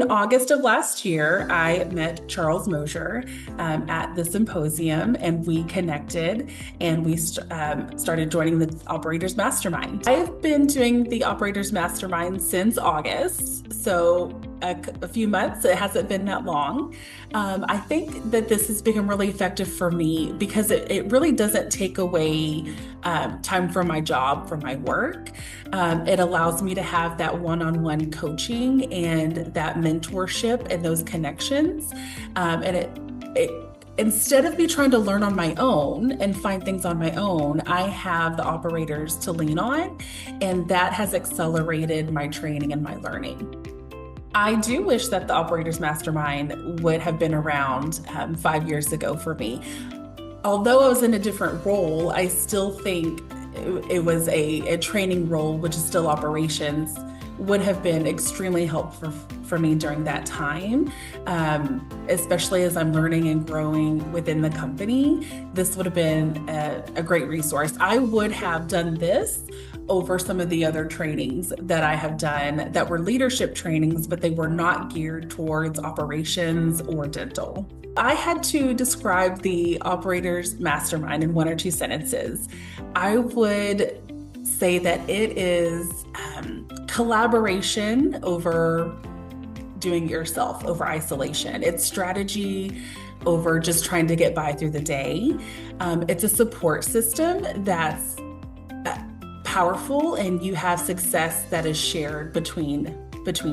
In August of last year, I met Charles Mosier at the symposium, and we connected, and we started joining the Operators Mastermind. I've been doing the Operators Mastermind since August, so a few months. It hasn't been that long. I think that this has become really effective for me because it really doesn't take away time from my job, from my work. It allows me to have that one-on-one coaching and that mentorship and those connections. Instead of me trying to learn on my own and find things on my own, I have the operators to lean on, and that has accelerated my training and my learning. I do wish that the Operators Mastermind would have been around 5 years ago for me. Although I was in a different role, I still think it was a training role, which is still operations, would have been extremely helpful for me during that time, especially as I'm learning and growing within the company. This would have been a great resource. I would have done this over some of the other trainings that I have done that were leadership trainings, but they were not geared towards operations or dental. I had to describe the Operators Mastermind in one or two sentences. I would say that it is collaboration over doing it yourself, over isolation. It's strategy over just trying to get by through the day. It's a support system that's powerful, and you have success that is shared between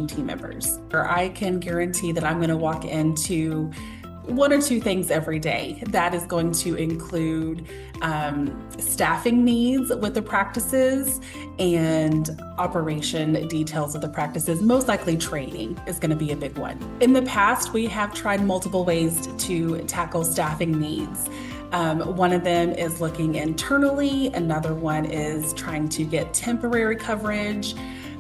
team members. Or I can guarantee that I'm going to walk into one or two things every day. That is going to include staffing needs with the practices and operation details of the practices. Most likely training is going to be a big one. In the past, we have tried multiple ways to tackle staffing needs. One of them is looking internally. Another one is trying to get temporary coverage.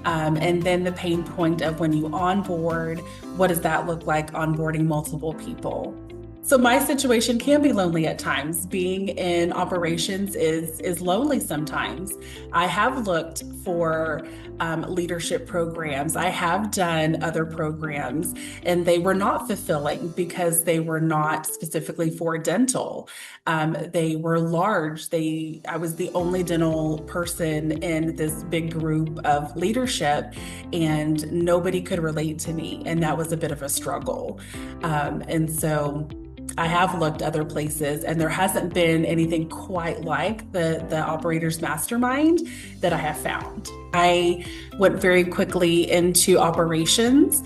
And then the pain point of when you onboard, what does that look like onboarding multiple people? So my situation can be lonely at times. Being in operations is lonely sometimes. I have looked for leadership programs. I have done other programs, and they were not fulfilling because they were not specifically for dental. They were large. I was the only dental person in this big group of leadership, and nobody could relate to me. And that was a bit of a struggle. And so I have looked other places, and there hasn't been anything quite like the Operators Mastermind that I have found. I went very quickly into operations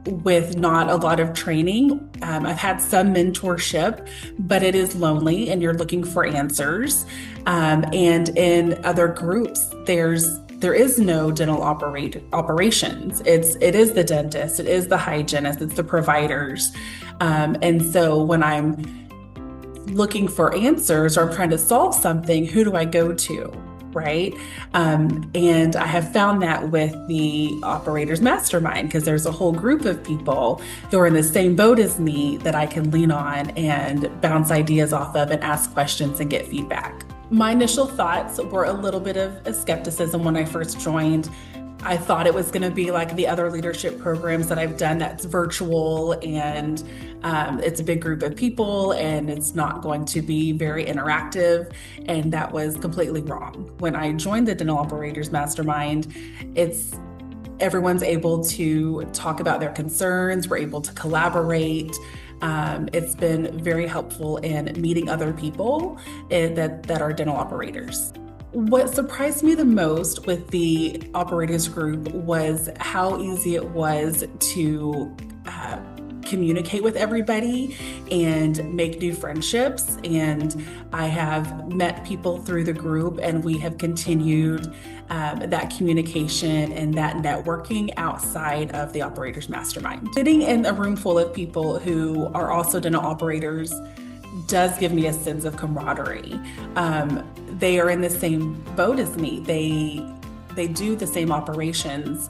with not a lot of training. I've had some mentorship, but it is lonely and you're looking for answers. And in other groups, there is no dental operations. It is the dentist, it is the hygienist, it's the providers. And so when I'm looking for answers or I'm trying to solve something, who do I go to? Right? And I have found that with the Operators Mastermind, because there's a whole group of people who are in the same boat as me that I can lean on and bounce ideas off of and ask questions and get feedback. My initial thoughts were a little bit of a skepticism when I first joined. I thought it was going to be like the other leadership programs that I've done that's virtual, and it's a big group of people and it's not going to be very interactive. And that was completely wrong. When I joined the Dental Operators Mastermind, everyone's able to talk about their concerns. We're able to collaborate. It's been very helpful in meeting other people that are dental operators. What surprised me the most with the operators group was how easy it was to communicate with everybody and make new friendships. And I have met people through the group, and we have continued that communication and that networking outside of the Operators Mastermind. Sitting in a room full of people who are also dental operators does give me a sense of camaraderie. They are in the same boat as me. They do the same operations,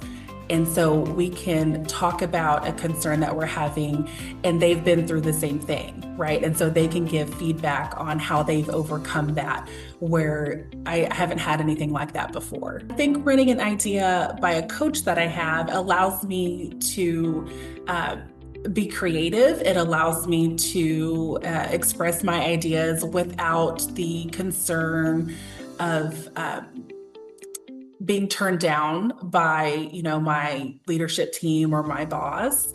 And so we can talk about a concern that we're having, and they've been through the same thing, right? And so they can give feedback on how they've overcome that, where I haven't had anything like that before. I think running an idea by a coach that I have allows me to be creative. It allows me to express my ideas without the concern of being turned down by, my leadership team or my boss.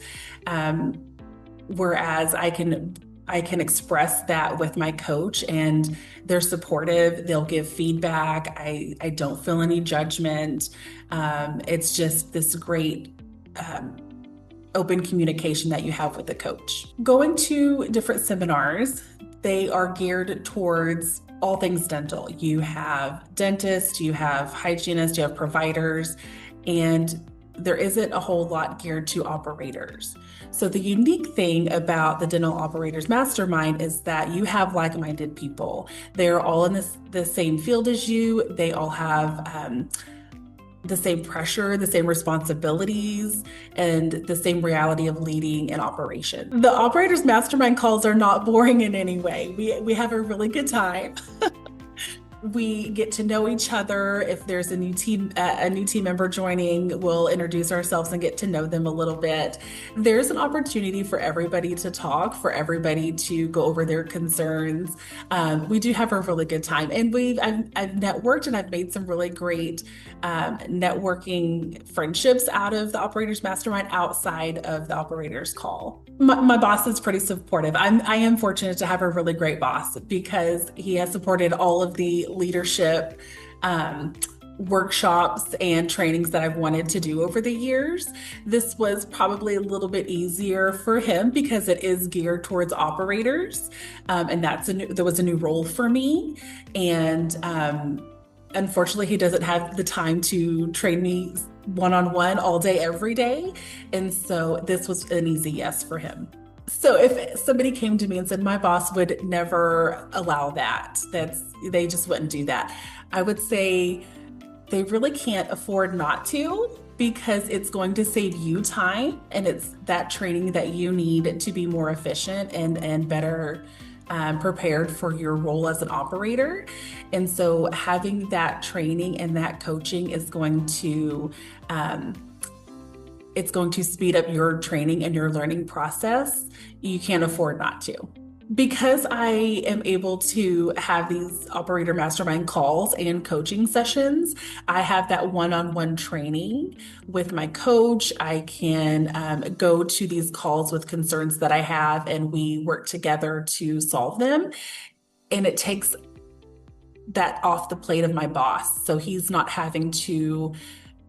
Whereas I can express that with my coach, and they're supportive. They'll give feedback. I don't feel any judgment. It's just this great open communication that you have with the coach. Going to different seminars, they are geared towards all things dental. You have dentists, you have hygienists, you have providers, and there isn't a whole lot geared to operators. So the unique thing about the Dental Operators Mastermind is that you have like-minded people. They're all in the same field as you. They all have the same pressure, the same responsibilities, and the same reality of leading an operation. The Operators Mastermind calls are not boring in any way. We have a really good time. We get to know each other. If there's a new team member joining, we'll introduce ourselves and get to know them a little bit. There's an opportunity for everybody to talk, for everybody to go over their concerns. We do have a really good time, and I've networked, and I've made some really great networking friendships out of the Operators Mastermind outside of the Operators Call. My boss is pretty supportive. I am fortunate to have a really great boss because he has supported all of the leadership workshops and trainings that I've wanted to do over the years. This was probably a little bit easier for him because it is geared towards operators, and there was a new role for me. And unfortunately, he doesn't have the time to train me one-on-one all day, every day. And so this was an easy yes for him. So if somebody came to me and said, my boss would never allow that, they just wouldn't do that, I would say they really can't afford not to, because it's going to save you time, and it's that training that you need to be more efficient and better prepared for your role as an operator. And so having that training and that coaching is going to it's going to speed up your training and your learning process. You can't afford not to. Because I am able to have these operator mastermind calls and coaching sessions, I have that one-on-one training with my coach. I can go to these calls with concerns that I have, and we work together to solve them. And it takes that off the plate of my boss. So he's not having to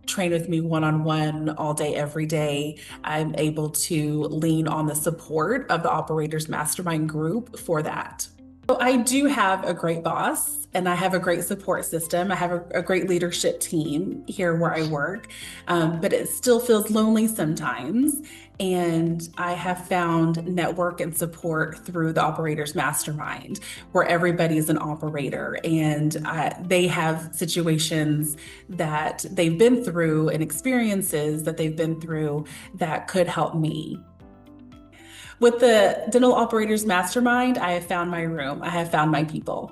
train with me one-on-one all day, every day. I'm able to lean on the support of the Operators Mastermind group for that. So I do have a great boss, and I have a great support system. I have a great leadership team here where I work, but it still feels lonely sometimes. And I have found network and support through the Operators Mastermind, where everybody's an operator, and they have situations that they've been through and experiences that they've been through that could help me. With the Dental Operators Mastermind, I have found my room. I have found my people.